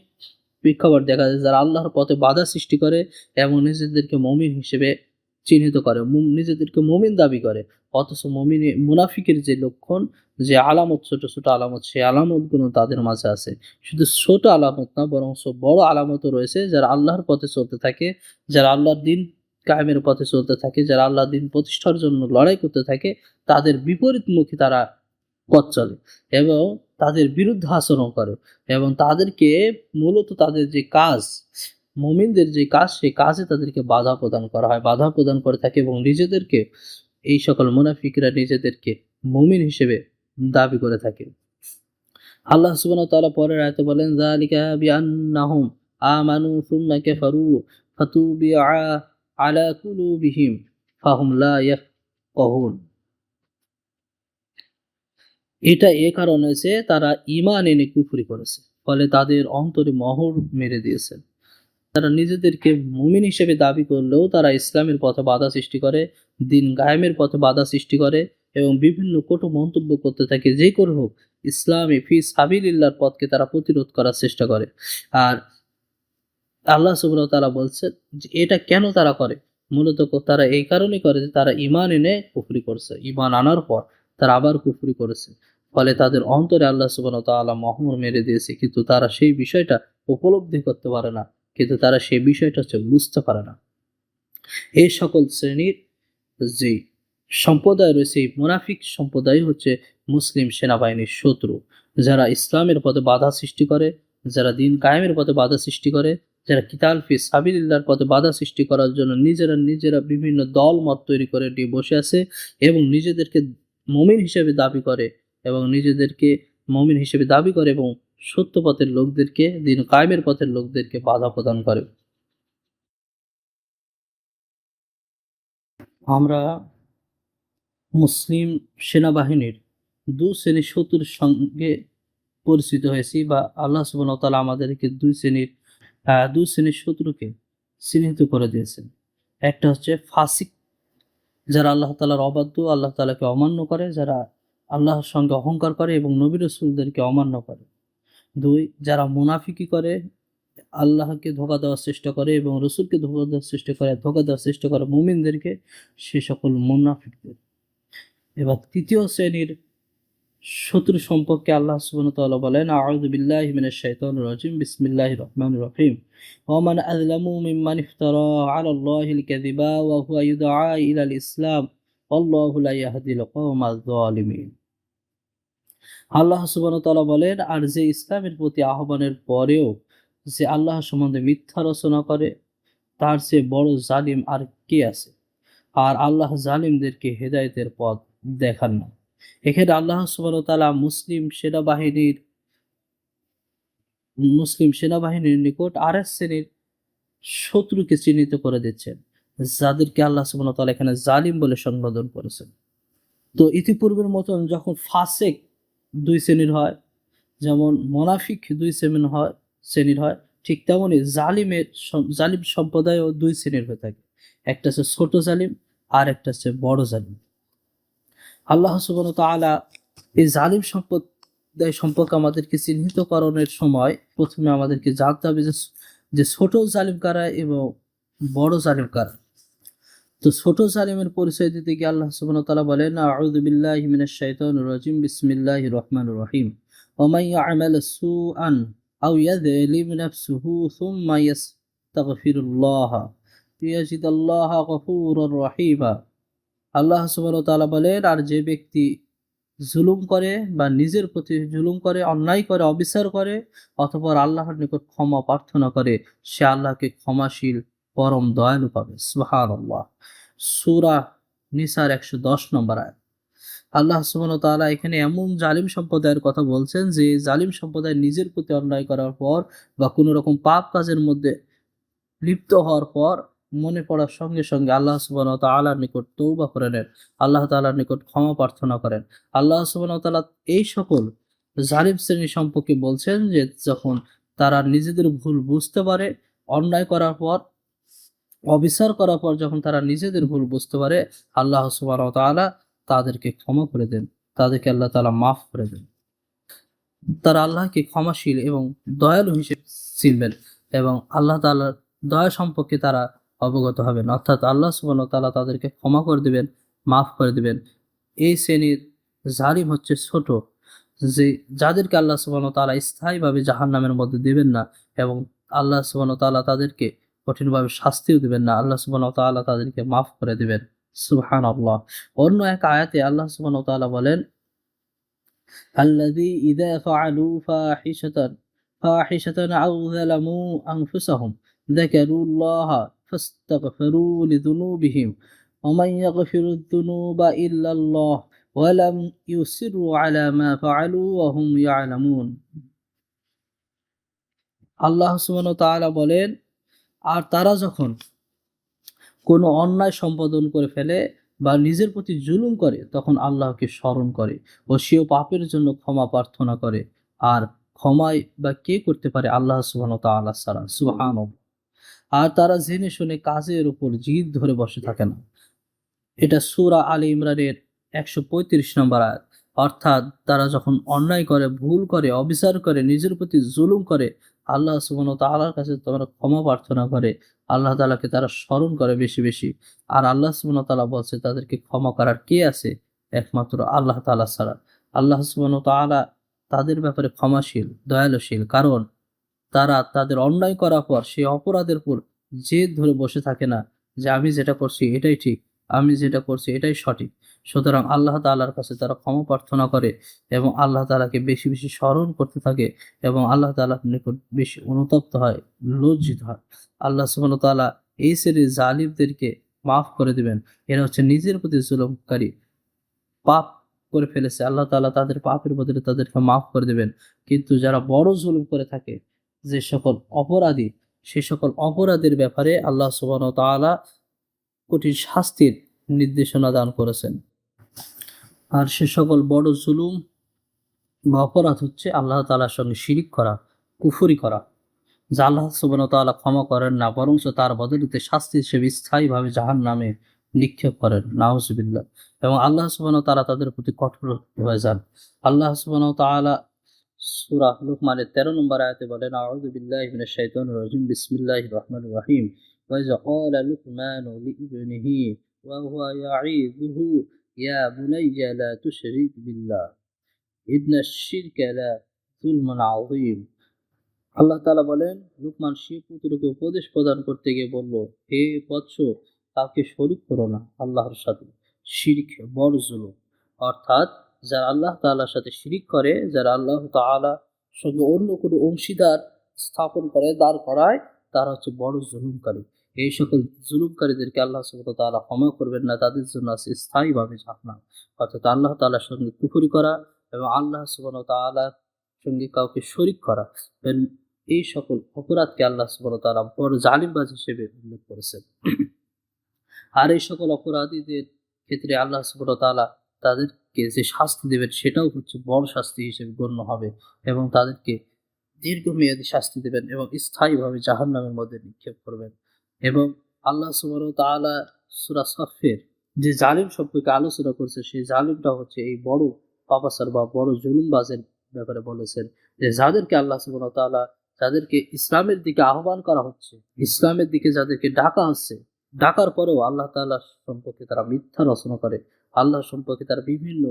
প্রেক্ষাপট দেখা যায় যারা আল্লাহর পথে বাধা সৃষ্টি করে এবং নিজেদেরকে মুমিন হিসেবে চিহ্নিত করে, নিজেদেরকে মুমিন দাবি করে, অথচ মুনাফিকের যে লক্ষণ, যে আলামত, ছোট ছোট আলামত, সেই আলামতগুলো তাদের মাঝে আছে। শুধু ছোট আলামত না, বরং বড় আলামতও রয়েছে। যারা আল্লাহর পথে চলতে থাকে, যারা আল্লাহর দিন কায়েমের পথে চলতে থাকে, যারা আল্লাহর দিন প্রতিষ্ঠার জন্য লড়াই করতে থাকে, তাদের বিপরীতমুখী তারা পথ চলে এবং তাদের বিরুদ্ধে আচরণ করে এবং তাদেরকে মূলত তাদের যে কাজ, মুমিনদের যে কাজ, সেই কাজে তাদেরকে বাধা প্রদান করা হয়, বাধা প্রদান করে থাকে এবং নিজেদেরকে, এই সকল মুনাফিকরা নিজেদেরকে মুমিন হিসেবে দাবি করে থাকে। আল্লাহ সুবহানাহু ওয়া তাআলা পরের আয়াতে বলেন, যালিকা বিআন্নাহুম আমানু সুম্মা কাফারু ফাতুবিআ আলা কুলুবিহিম ফাহুম লা ইয়াফকাহুন। এটা এ কারণে যে তারা ঈমান এনে কুফরি করেছে। ফলে তাদের অন্তরে মোহর মেরে দিয়েছেন। তারা নিজেদেরকে মুমিন হিসেবে দাবি করলেও তারা ইসলামের পথে বাধা সৃষ্টি করে, দিন কায়েমের পথে বাধা সৃষ্টি করে এবং বিভিন্ন কটু মন্তব্য করতে থাকে। যেই করে হোক ইসলামী ফি সাবিলিল্লাহর পথকে তারা প্রতিরোধ করার চেষ্টা করে। আর আল্লাহ সুবহানাহু ওয়া তাআলা বলছেন যে এটা কেন তারা করে? মূলত তারা এই কারণেই করে যে তারা ঈমান এনে কুফরি করছে। ঈমান আনার পর তারা আবার কুফরি করেছে। ফলে তাদের অন্তরে আল্লাহ সুবহানাহু ওয়া তাআলা মোহর মেরে দিয়েছে। কিন্তু তারা সেই বিষয়টা উপলব্ধি করতে পারে না। কিন্তু তারা সেই বিষয়টা বুঝতে পারে না। এই সকল শ্রেণীর যে সম্প্রদায় রয়েছে, এই মুনাফিক সম্প্রদায় হচ্ছে মুসলিম সেনাবাহিনীর শত্রু। যারা ইসলামের পথে বাধা সৃষ্টি করে, যারা দিন কায়েমের পথে বাধা সৃষ্টি করে, যারা কিতাল ফি সাবিলিল্লাহর পথে বাধা সৃষ্টি করার জন্য নিজেরা বিভিন্ন দল মত তৈরি করে নিয়ে বসে আছে এবং নিজেদেরকে মুমিন হিসেবে দাবি করে এবং নিজেদেরকে মুমিন হিসেবে দাবি করে এবং সত্য পথের লোকদেরকে, দিন কায়েমের পথের লোকদেরকে বাধা প্রদান করে। আমরা মুসলিম সেনাবাহিনীর ২ শ্রেণীর শত্রুর সঙ্গে পরিচিত হয়েছি, বা আল্লাহ সুবহানাহু ওয়া তাআলা আমাদেরকে ২ শ্রেণীর শত্রুকে চিহ্নিত করে দিয়েছেন। একটা হচ্ছে ফাসিক, যারা আল্লাহ তাআলার অবাধ্য, আল্লাহ তাআলাকে অমান্য করে, যারা আল্লাহর সঙ্গে অহংকার করে এবং নবী রাসূলদেরকে অমান্য করে। ২, যারা মুনাফিকি করে, আল্লাহকে ধোঁকা দেওয়ার চেষ্টা করে এবং রাসূলকে ধোঁকা দেওয়ার চেষ্টা করে, ধোঁকা দেওয়ার চেষ্টা করে মুমিনদেরকে, সে সকল মুনাফিকদের। এবার ৩য় শ্রেণীর শত্রু সম্পর্কে আল্লাহ সুবহানাহু ওয়া তাআলা বলেন, আউযু বিল্লাহি মিনাশ শাইতানির রাজিম, বিসমিল্লাহির রহমানির রহিম। ওয়া মান আযলামু মিম্মান ইফতারা আলাল্লাহিল কাযিবা ওয়া হুয়া ইউদআ ইলাল ইসলাম ওয়াল্লাহু লা ইয়াহদিল কওমাজ জালিমিন। আল্লাহ সুবহানাহু ওয়া তাআলা বলেন, আর যে ইসলামের প্রতি আহ্বানের পরেও যে আল্লাহ সম্বন্ধে মিথ্যা রচনা করে, তার চেয়ে বড় জালিম আর কে আছে? আর আল্লাহ জালিমদেরকে হেদায়েতের পথ দেখান না। এখানে আল্লাহ সুবহানাহু ওয়া তাআলা মুসলিম সেনাবাহিনীর নিকট আরেক শ্রেণীর শত্রুকে চিহ্নিত করে দিচ্ছেন, যাদেরকে আল্লাহ সুবহানাহু ওয়া তাআলা এখানে জালিম বলে সম্বোধন করেছেন। তো ইতিপূর্বের মতন যখন ফাসেক ২ শ্রেণীর হয়, যেমন মোনাফিক ২ শ্রেণীর হয়, ঠিক তেমনি জালিম সম্প্রদায়ও ২ শ্রেণীর হয়ে থাকে। একটা হচ্ছে ছোট জালিম, আর একটা হচ্ছে বড় জালিম। আল্লাহ সুবহানাহু ওয়া তাআলা এই জালিম সম্প্রদায় সম্পর্কে আমাদেরকে চিহ্নিতকরণের সময় প্রথমে আমাদেরকে জানতে হবে যে ছোট জালিম কারা এবং বড় জালিম কারা। তো ছোট জালিমের পরিচয় দিতে গিয়ে আল্লাহ সুবহানাহু ওয়া তাআলা বলেন, আউযু বিল্লাহি মিনাশ শাইতানির রাজিম, বিসমিল্লাহির রহমানির রহিম। ওয়া মান ইয়া'মাল সুআন আও ইয়াযলিম নাফসুহু সুম্মা ইয়াস্তাগফিরুল্লাহ ইয়াজিদাল্লাহা গফুরুর রহিমা। আল্লাহ সুবহানাহু ওয়া তাআলা বলেন, আর যে ব্যক্তি জুলুম করে বা নিজের প্রতি জুলুম করে, অন্যায় করে, অবিচার করে, অতঃপর আল্লাহর নিকট ক্ষমা প্রার্থনা করে, সে আল্লাহকে ক্ষমাশীল পরম দয়ালু পাবে। সুবহানাল্লাহ। সূরা নিসার ১১০ নম্বর আয়াত। আল্লাহ সুবহানাহু ওয়া তাআলা এখানে এমন জালিম সম্প্রদায়ের কথা বলছেন যে জালিম সম্প্রদায় নিজের প্রতি অন্যায় করার পর বা কোনো রকম পাপ কাজের মধ্যে লিপ্ত হওয়ার পর মনে পড়ার সঙ্গে সঙ্গে আল্লাহ সুবহানাহু ওয়া তাআলার নিকট তওবা করে নেন। আল্লাহ তাআলার নিকট ক্ষমা প্রার্থনা করেন। আল্লাহ সুবহানাহু ওয়া তাআলা এই সকল জালিম শ্রেণী সম্পর্কে বলছেন যে যখন তারা নিজেদের ভুল বুঝতে পারে, অন্যায় করার পর, অবিচার করার পর যখন তারা নিজেদের ভুল বুঝতে পারে, আল্লাহ সুবহানাহু ওয়া তাআলা তাদেরকে ক্ষমা করে দেন। তাদেরকে আল্লাহ তাআলা মাফ করে দেন। তারা আল্লাহকে ক্ষমাশীল এবং দয়ালু হিসেবে চিনবেন এবং আল্লাহ তাআলার দয়া সম্পর্কে তারা অবগত হবেন। অর্থাৎ আল্লাহ সুবহানাহু ওয়া তাআলা তাদেরকে ক্ষমা করে দিবেন, মাফ করে দিবেন। এই শ্রেণীর জালিম হচ্ছে ছোট, যাদেরকে আল্লাহ সুবহানাহু ওয়া তাআলা স্থায়ীভাবে জাহান্নামের মধ্যে দিবেন না এবং আল্লাহ সুবহানাহু ওয়া তাআলা তাদেরকে কঠিনভাবে শাস্তিও দিবেন না। আল্লাহ সুবহানাহু ওয়া তাআলা তাদেরকে মাফ করে দিবেন। সুবহানাল্লাহ। অন্য এক আয়াতে আল্লাহ সুবহানাহু ওয়া তাআলা বলেন, الذي إذا فعلوا فاحشة أو ظلموا أنفسهم ذكروا الله فاستغفروا لذنوبهم ومن يغفر الذنوب إلا الله ولم يصروا على ما فعلوا وهم يعلمون। আল্লাহ সুবহানাহু ওয়া তাআলা বলেন, আর তারা যখন কোনো অন্যায় সম্পাদন করে ফেলে বা নিজের প্রতি জুলুম করে তখন আল্লাহকে স্মরণ করে ও সেও পাপের জন্য ক্ষমা প্রার্থনা করে। আর ক্ষমাই বা কে করতে পারে আল্লাহ সুবহানাহু ওয়া তাআলা ছাড়া। সুবহানাল্লাহ। আর তারা জেনে শুনে কাজের উপর জিদ ধরে বসে থাকে না। এটা সূরা আলে ইমরানের ১৩৫ নম্বর আয়াত। অর্থাৎ তারা যখন অন্যায় করে, ভুল করে, অবিচার করে, নিজের প্রতি জুলুম করে, আল্লাহ সুবহানাহু ওয়া তাআলার কাছে তারা ক্ষমা প্রার্থনা করে, আল্লাহ তাআলাকে তারা স্মরণ করে বেশি বেশি। আর আল্লাহ সুবহানাহু ওয়া তাআলা বলছে তাদেরকে ক্ষমা করার কে আছে? একমাত্র আল্লাহ তাআলা ছাড়া। আল্লাহ সুবহানাহু ওয়া তাআলা তাদের ব্যাপারে ক্ষমাশীল, দয়ালুশীল। কারণ তারা তাদের অন্যায় করার পর সেই অপরাধের উপর জেদ ধরে বসে থাকে না যে আমি যেটা করছি এটাই ঠিক, আমি যেটা করছি এটাই সঠিক। সুতরাং আল্লাহ তাআলার কাছে তারা ক্ষমা প্রার্থনা করে এবং আল্লাহ তাআলাকে বেশি বেশি স্মরণ করতে থাকে এবং আল্লাহ তাআলার নিকট বেশি অনুতপ্ত হয়, লজ্জিত হয়। আল্লাহ সুবহানাহু ওয়া তাআলা এই শ্রেণীর জালিমদেরকে মাফ করে দিবেন। এরা হচ্ছে নিজের প্রতি জুলুমকারী, পাপ করে ফেলেছে। আল্লাহ তাআলা তাদের পাপের বদলে তাদেরকে মাফ করে দিবেন। কিন্তু যারা বড় জুলুম করে থাকে, যে সকল অপরাধী, সে সকল অপরাধের ব্যাপারে আল্লাহ সুবহানাহু ওয়া তাআলা কঠিন শাস্তির নির্দেশনা দান করেছেন। আর সে সকল বড় জুলুম বা অপরাধ হচ্ছে আল্লাহ তাআলার সঙ্গে শিরিক করা, কুফরি করা, যা আল্লাহ সুবহানাহু ওয়া তাআলা ক্ষমা করেন না, বরঞ্চ তার বদৌলতে শাস্তি হিসেবে স্থায়ীভাবে জাহান্নামে নিক্ষেপ করেন। নাউজুবিল্লাহ। এবং আল্লাহ সুবহানাহু ওয়া তাআলা তাদের প্রতি কঠোর হয়ে যান। আল্লাহ সুবহানাহু ওয়া তাআলা সূরা লুকমানের ১৩ নম্বর আয়াতে বলেন, আউযু বিল্লাহি মিনাশ শাইতানির রাজিম, বিসমিল্লাহির রহমানির রহিম। ওয়া ইযা ক্বালা লুকমানু লিইবনিহি ওয়া হুয়া ইয়াঈযুহু ইয়া বুনাইয়া লা তুশরিক বিল্লাহ ইন্নাশ শিরকা লা যুলমুন আযীম। আল্লাহ তাআলা বলেন, লুকমান সে পুত্রকে উপদেশ প্রদান করতে গিয়ে বলল, হে বৎস, কাউকে শরীক করো না আল্লাহর সাথে। শিরক বড় জুলুম। অর্থাৎ যারা আল্লাহ তাআলার সাথে শিরিক করে, যারা আল্লাহ তাআলার সঙ্গে অন্য কোনো অংশীদার স্থাপন করে, দাঁড় করায়, তারা হচ্ছে বড় জুলুমকারী। এই সকল জুলুমকারীদেরকে আল্লাহ সুবহানাহু ওয়া তাআলা ক্ষমা করবেন না, তাদের জন্য আছে স্থায়ীভাবে জাহান্নাম। অর্থাৎ আল্লাহ তাআলার সঙ্গে কুফরি করা এবং আল্লাহ সুবহানাহু ওয়া তাআলার সঙ্গে কাউকে শরীক করা, এই সকল অপরাধকে আল্লাহ সুবহানাহু ওয়া তাআলা বড় জালিমবাজ হিসেবে উল্লেখ করেছেন। আর এই সকল অপরাধীদের ক্ষেত্রে আল্লাহ সুবহানাহু ওয়া তাআলা তাদেরকে যে শাস্তি দেবেন সেটাও হচ্ছে বড় শাস্তি হিসেবে গণ্য হবে এবং তাদেরকে দীর্ঘমেয়াদী শাস্তি দেবেন এবং স্থায়ীভাবে জাহান্নামের মধ্যে নিক্ষেপ করবেন। এবং আল্লাহ সুবহানাহু ওয়া তাআলা সূরা সাফের যে জালিম সম্পর্কে আলোচনা করছে সেই জালিমটা হচ্ছে এই বড় পাপাচার বা বড় জুলুমবাজের ব্যাপারে বলেছেন যে যাদেরকে আল্লাহ সুবহানাহু ওয়া তাআলা যাদেরকে ইসলামের দিকে আহ্বান করা হচ্ছে, ইসলামের দিকে যাদেরকে ডাকা হচ্ছে, ডাকার পরেও আল্লাহ তাআলা সম্পর্কে তারা মিথ্যা রচনা করে, আল্লাহ সম্পর্কে তারা বিভিন্ন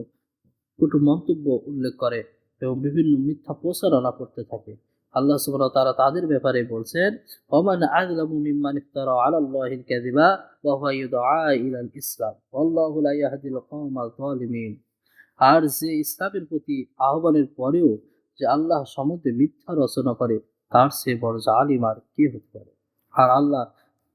কটু মন্তব্য উল্লেখ করে এবং বিভিন্ন মিথ্যা প্রচারণা করতে থাকে। আল্লাহ সুবহানাহু ওয়া তাআলা তাদের ব্যাপারে বলছেন, ওমান আযলামু মিম্মান ইফতারা আলাল্লাহিল কাযিবা ওয়া হুয়া ইউদআ ইলাল ইসলাম ওয়াল্লাহু লা ইয়াহদিল কওমাল যালিমিন। আর যে ইসলামের প্রতি আহ্বানের পরেও যে আল্লাহ সম্বন্ধে মিথ্যা রচনা করে তার চেয়ে বড় জালিম আর কে হতে পারে। আর আল্লাহ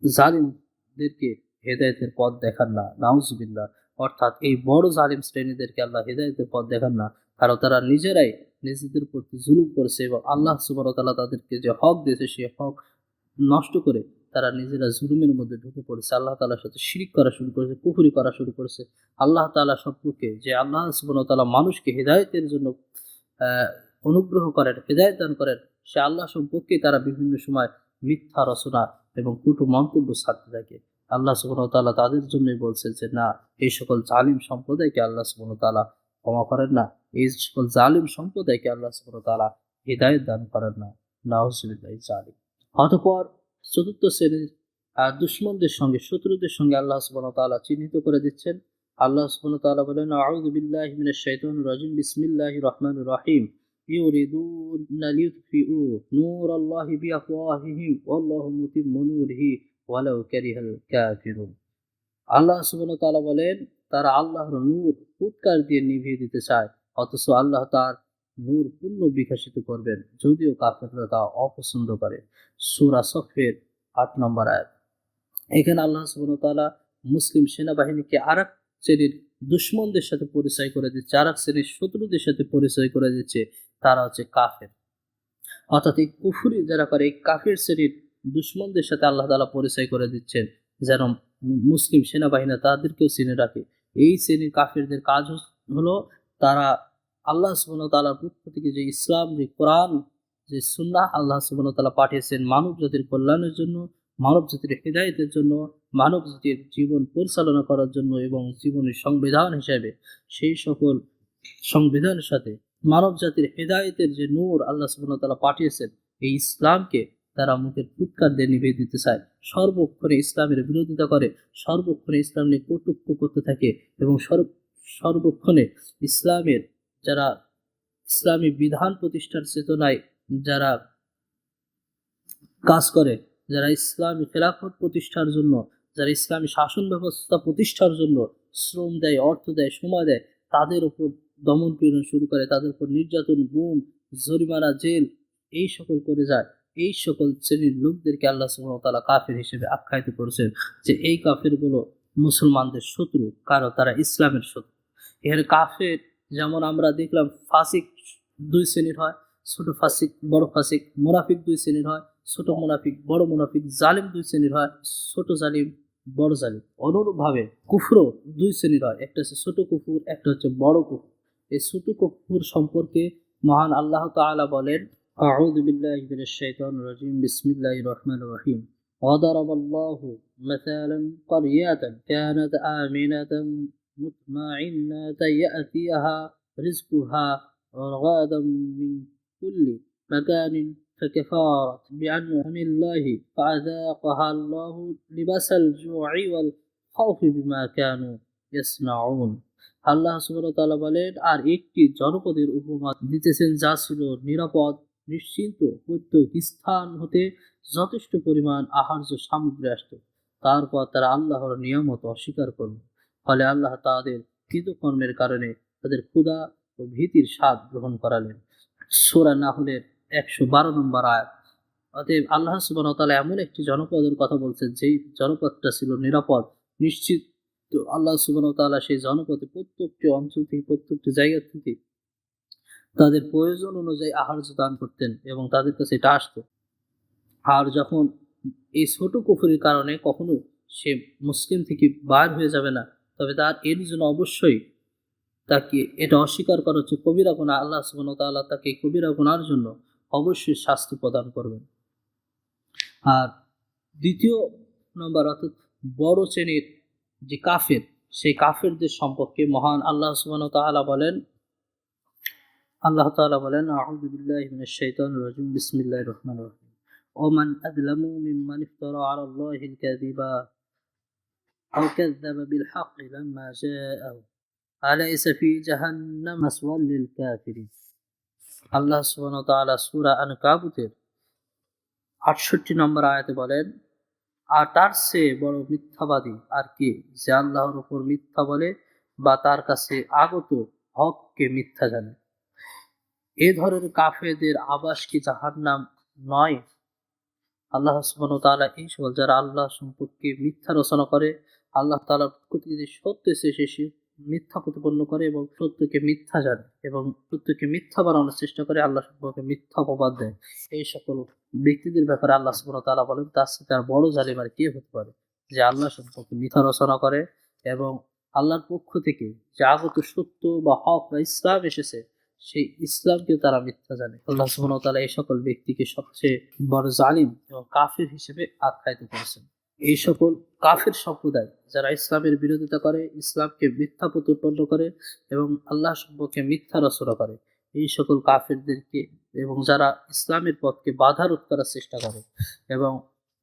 জালিমদেরকে হেদায়েতের পথ দেখান না, নাউজুবিল্লাহ। অর্থাৎ এই বড় জালিম শ্রেণীদেরকে আল্লাহ হেদায়েতের পথ দেখান না, কারণ তারা নিজেরাই নিজেদের প্রতি জুলুম করেছে এবং আল্লাহ সুবহানাহু ওয়া তাআলা তাদেরকে যে হক দিয়েছে সেই হক নষ্ট করে তারা নিজেরা জুলুমের মধ্যে ঢুকে পড়েছে, আল্লাহ তাআলার সাথে শিরক করা শুরু করেছে, কুফরি করা শুরু করেছে। আল্লাহ তাআলা সম্পর্কে যে আল্লাহ সুবহানাহু ওয়া তাআলা মানুষকে হেদায়েতের জন্য অনুগ্রহ করেন, হেদায়েত দান করেন, সে আল্লাহ সম্পর্কে তারা বিভিন্ন সময় মিথ্যা রচনা এবং কটু মন্তব্য ছাড়তে থাকে। আল্লাহ সুবহানাহু ওয়া তাআলা তাদের জন্যই বলছেন যে না, এই সকল জালিম সম্প্রদায়কে আল্লাহ সুবহানাহু ওয়া তাআলা ক্ষমা করেন না, এই সকল জালিম সম্প্রদায়কে আল্লাহ সুবহানাহু ওয়া তাআলা হেদায়েত দান করেন না। নাউজুবিল্লাহি জালিম। অতঃপর চতুর্থ শ্রেণীর দুশমনদের সঙ্গে, শত্রুদের সঙ্গে আল্লাহ সুবহানাহু ওয়া তাআলা চিহ্নিত করে দিচ্ছেন। আল্লাহ সুবহানাহু ওয়া তাআলা বলেন, আউযু বিল্লাহি মিনাশ শাইতানির রাজিম, বিসমিল্লাহির রহমানির রহিম। ইউরিদুনা লিউতফিউ নূরাল্লাহি বিআফওয়াহিহিম ওয়াল্লাহু মুতিম্মু নূরিহি ওয়ালাউ কারিহাল কাফিরুন। আল্লাহ সুবহানাহু ওয়া তাআলা বলেন, তারা আল্লাহর নূর ফুৎকার দিয়ে নিভিয়ে দিতে চায়, অথচ আল্লাহ তার নূর পূর্ণ বিকশিত করবেন, যদিও কাফেররা তা অপছন্দ করে। সূরা সফের ৮ নম্বর আয়াত। এখানে আল্লাহ সুবহানাহু ওয়া তাআলা মুসলিম সেনাবাহিনীকে আরেক শ্রেণীর দুশমনদের সাথে পরিচয় করে দিচ্ছে, আরেক শ্রেণীর শত্রুদের সাথে পরিচয় করে দিচ্ছে, তারা হচ্ছে কাফের। অর্থাৎ এই কুফরি যারা করে এই কাফের শ্রেণীর দুশমনদের সাথে আল্লাহ তাআলা পরিচয় করে দিচ্ছেন, যেন মুসলিম সেনাবাহিনী তাদেরকেও চিনে রাখে। এই শ্রেণীর কাফেরদের কাজ হলো তারা আল্লাহ সুবহানাহু ওয়া তাআলার পক্ষ থেকে যে ইসলাম, যে কোরআন, যে সুন্নাহ আল্লাহ সুবহানাহু ওয়া তাআলা পাঠিয়েছেন মানব জাতির কল্যাণের জন্য, মানব জাতির হেদায়েতের জন্য, মানব জাতির জীবন পরিচালনা করার জন্য এবং জীবনের সংবিধান হিসেবে সেই সকল সংবিধানের সাথে মানব জাতির হেদায়েতের যে নূর আল্লাহ সুবহানাহু ওয়া তাআলা পাঠিয়েছেন, এই ইসলামকে তারা মুখের ফুৎকার দিয়ে নিভিয়ে দিতে চায়, সর্বক্ষণে ইসলামের বিরোধিতা করে, সর্বক্ষণে ইসলাম নিয়ে কটূক্ষ করতে থাকে এবং সর্বক্ষণে ইসলামের যারা ইসলামী বিধান প্রতিষ্ঠার চেতনায় যারা কাজ করে, যারা ইসলামী খেলাফত প্রতিষ্ঠার জন্য, যারা ইসলামী শাসন ব্যবস্থা প্রতিষ্ঠার জন্য শ্রম দেয়, অর্থ দেয়, সময় দেয়, তাদের উপর দমন পীড়ন শুরু করে, তাদের উপর নির্যাতন, গুম, জরিমানা, জেল এই সকল করে যায়। এই সকল শ্রেণীর লোকদেরকে আল্লাহ সুবহানাহু ওয়া তাআলা কাফের হিসেবে আখ্যায়িত করেছেন যে এই কাফেরগুলো মুসলমানদের শত্রু, কারণ তারা ইসলামের শত্রু। এর কাফের যেমন আমরা দেখলাম ফাসিক দুই শ্রেণীর হয়, ছোট ফাসিক, বড় ফাসিক, মুনাফিক দুই শ্রেণীর হয়, ছোট মুনাফিক, বড় মুনাফিক, জালিম দুই শ্রেণীর হয়, ছোট জালিম, বড় জালিম। অনুরূপভাবে কুফরও দুই শ্রেণীর হয়, একটা হচ্ছে ছোট কুফর, একটা হচ্ছে বড় কুফর। এই ছোট কুফর সম্পর্কে মহান আল্লাহ তাআলা বলেন, আউযু বিল্লাহি মিনাশ শাইতানির রাজিম, বিসমিল্লাহির রহমানির রহিম। وضرب الله مثلا قرية كانت آمنة مطمئنة يأتيها رزقها رغدا من كل مكان فكفرت بأنعم الله فأذاقها الله لباس الجوع والخوف بما كانوا يصنعون। আল্লাহ সুবহানাহু ওয়া তাআলা বলেন, আর একটি জনপদের উপমা দিতেছেন যা ছিল নিরাপদ, নিশ্চিন্ত, প্রত্যেক স্থান হতে যথেষ্ট পরিমাণ আহার্য সামগ্রী আসত। তারপর তারা আল্লাহর নিয়ামত অস্বীকার করল, ফলে আল্লাহ তাদের কৃতকর্মের কারণে তাদের ক্ষুধা ও ভীতির স্বাদ গ্রহণ করালেন। সূরা নাহলের 112 নম্বর আয়াত। অতএব আল্লাহ সুবহানাহু ওয়া তাআলা এমন একটি জনপদের কথা বলছেন যেই জনপদটা ছিল নিরাপদ, নিশ্চিত। তো আল্লাহ সুবহানাহু ওয়া তাআলা সেই জনপদে প্রত্যেকটি অঞ্চল থেকে, প্রত্যেকটি জায়গা থেকে তাদের প্রয়োজন অনুযায়ী আহার্য দান করতেন এবং তাদের কাছে এটা আসতো। আর যখন এই ছোট কুফরির কারণে কখনো সে মুসলিম থেকে বার হয়ে যাবে না, তবে তার এর জন্য অবশ্যই তাকে এটা অস্বীকার করা হচ্ছে কবিরা গুনাহ। আল্লাহ সুবহানাহু ওয়া তাআলা তাকে কবিরা গুনার জন্য অবশ্যই শাস্তি প্রদান করবেন। আর দ্বিতীয় নম্বর অর্থাৎ বড় শ্রেণীর যে কাফের, সেই কাফেরদের সম্পর্কে মহান আল্লাহ সুবহানাহু ওয়া তাআলা বলেন, আউযু বিল্লাহি মিনাশ শাইতানির রাজিম, বিসমিল্লাহির রহমানির রহিম। ওমান আযলামু মিম্মান ইফতারা আলাল্লাহিল কাযিবা আও কাযযাবা বিল হাক্কি লাম্মা জাআহু আলাইসা ফি জাহান্নাম মাসওয়াল লিল কাফিরিন। আল্লাহ সুবহানাহু ওয়া তাআলা সূরা আনকাবুতের ৬৮ নম্বর আয়াতে বলেন, আর তার চেয়ে বড় মিথ্যাবাদী আর কে, যে আল্লাহর উপর মিথ্যা বলে বা তার কাছে আগত হককে মিথ্যা জানে। এ ধরনের কাফেরদের আবাস কি জাহান্নাম নয়? আল্লাহ সুবহানাহু ওয়া তাআলা এই সকল যারা আল্লাহ সম্পর্কে মিথ্যা রচনা করে, আল্লাহ তাআলার প্রতি যে সত্য এসেছে সে মিথ্যা প্রতিপন্ন করে এবং সত্যকে মিথ্যা জানে এবং সত্যকে মিথ্যা বানানোর চেষ্টা করে, আল্লাহ সম্পর্কে মিথ্যা অপবাদ দেয়। এই সকল ব্যক্তিদের ব্যাপারে আল্লাহ সুবহানাহু ওয়া তাআলা বলেন, তার চেয়ে তার বড় জালিম আর কে হতে পারে, যে আল্লাহ সম্পর্কে মিথ্যা রচনা করে এবং আল্লাহর পক্ষ থেকে যে আগত সত্য বা হক বা ইসলাম এসেছে সেই ইসলামকে তারা মিথ্যা জানে। আল্লাহ সুবহানাহু ওয়া তাআলা এই সকল ব্যক্তিকে সবচেয়ে বড় জালিম এবং কাফির হিসেবে আখ্যায়িত করেছেন। এই সকল কাফির সম্প্রদায় যারা ইসলামের বিরোধিতা করে, ইসলামকে মিথ্যা প্রতিপন্ন করে এবং আল্লাহ সম্পর্কে মিথ্যা রচনা করে, এই সকল কাফিরদেরকে এবং যারা ইসলামের পথকে বাধারোধ করার চেষ্টা করে এবং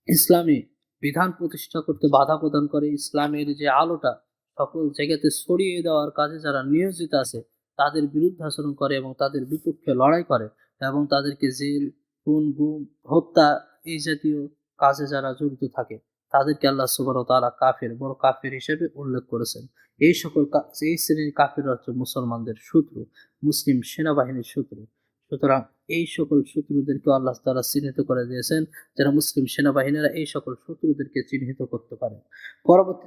ইসলামী বিধান প্রতিষ্ঠা করতে বাধা প্রদান করে, ইসলামের যে আলোটা সকল জায়গাতে ছড়িয়ে দেওয়ার কাজে যারা নিয়োজিত আছে, তাদের বিরুদ্ধে আচরণ করে এবং তাদের বিপক্ষে লড়াই করে এবং তাদেরকে জেল, খুন, গুম, হত্যা এই জাতীয় কাজে যারা জড়িত থাকে, তাদেরকে আল্লাহ সুবহানাহু ওয়া তাআলা কাফির, বড় কাফির হিসেবে উল্লেখ করেছেন। এই সকল এই শ্রেণীর কাফিররা হচ্ছে মুসলমানদের শত্রু, মুসলিম সেনাবাহিনীর শত্রু। সুতরাং এই সকল শত্রুদেরকে আল্লাহ তাআলা চিহ্নিত করে দিয়েছেন, যারা মুসলিম সেনাবাহিনীরা এই সকল শত্রুদেরকে চিহ্নিত করতে পারে। পরবর্তী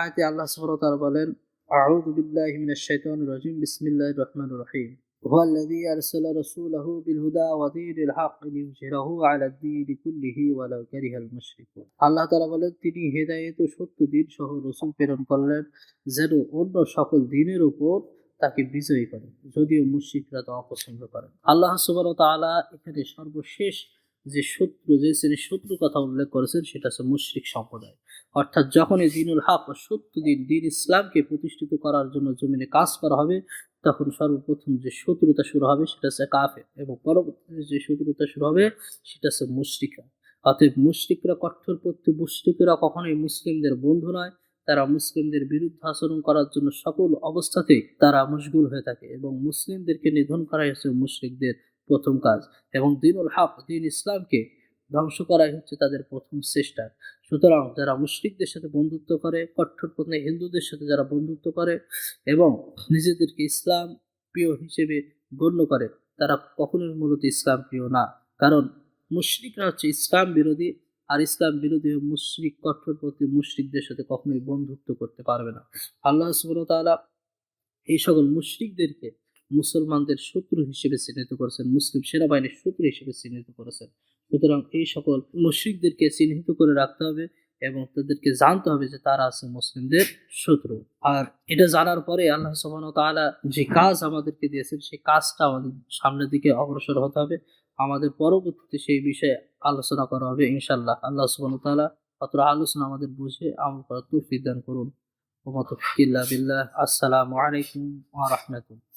আয়াতে আল্লাহ সুবহানাহু ওয়া তাআলা বলেন, আউযু বিল্লাহি মিনাশ শাইতানির রাজিম, বিসমিল্লাহির রহমানির রহিম। هو الذي أرسل رسوله بالهدى ودين الحق ليظهره على الدين كله ولو كره المشركون। আল্লাহ তাআলা বলেন, তিনি হেদায়েত ও সত্য দ্বীন সহ রাসূল প্রেরণ করলেন যেন অন্য সকল দ্বীনের উপর তাকে বিজয়ী করে, যদিও মুশরিকরা তা অপছন্দ করে। আল্লাহ সুবহানাহু ওয়া তাআলা এখানে সর্বশেষ যে শত্রু, যে শ্রেণীর শত্রুর কথা উল্লেখ করেছেন সেটা হচ্ছে মুশরিক সম্প্রদায়। অর্থাৎ যখনই দ্বীনুল হক ও সত্য দ্বীন ইসলামকে প্রতিষ্ঠিত করার জন্য জমিনে কাজ করা হবে, তখন সর্বপ্রথম যে শত্রুতা শুরু হবে সেটা হচ্ছে কাফের এবং পরবর্তীতে যে শত্রুতা শুরু হবে সেটা হচ্ছে মুশরিকরা। অতএব মুশরিকরা কঠোরপন্থী, মুশরিকরা কখনোই মুসলিমদের বন্ধু নয়। তারা মুসলিমদের বিরুদ্ধে আচরণ করার জন্য সকল অবস্থাতেই তারা মশগুল হয়ে থাকে এবং মুসলিমদেরকে নিধন করাই হচ্ছে মুশরিকদের প্রথম কাজ এবং দ্বীনুল হক, দ্বীন ইসলামকে ধ্বংস করাই হচ্ছে তাদের প্রথম চেষ্টা। সুতরাং যারা মুশরিকদের সাথে বন্ধুত্ব করে, কট্টরপন্থী হিন্দুদের সাথে যারা বন্ধুত্ব করে এবং নিজেদেরকে ইসলাম প্রিয় হিসেবে গণ্য করে, তারা কখনোই মূলত ইসলাম প্রিয় না। কারণ মুশরিকরা হচ্ছে ইসলাম বিরোধী, আর ইসলাম বিরোধী মুশরিক, কট্টরপন্থী মুশরিকদের সাথে কখনোই বন্ধুত্ব করতে পারবে না। আল্লাহ সুবহানাহু ওয়া তাআলা এই সকল মুশরিকদেরকে মুসলমানদের শত্রু হিসেবে চিহ্নিত করেছেন, মুসলিম সেনাবাহিনীর শত্রু হিসেবে চিহ্নিত করেছেন। সুতরাং এই সকল মুশরিকদেরকে চিহ্নিত করে রাখতে হবে এবং তাদেরকে জানতে হবে যে তারা আছে মুসলিমদের শত্রু। আর এটা জানার পরে আল্লাহ সুবহানাহু ওয়া তাআলা যে কাজ আমাদেরকে দিয়েছেন সেই কাজটা আমাদের সামনের দিকে অগ্রসর হতে হবে। আমাদের পরবর্তীতে সেই বিষয়ে আলোচনা করা হবে ইনশাআল্লাহ। আল্লাহ সুবহানাহু ওয়া তাআলা অত্র আলোচনা আমাদের বুঝে আমল করার তৌফিক দান করুন। ওয়া মা তাওফীক ইল্লা বিল্লাহ। আসসালামু আলাইকুম ওয়া রাহমাতুল্লাহ।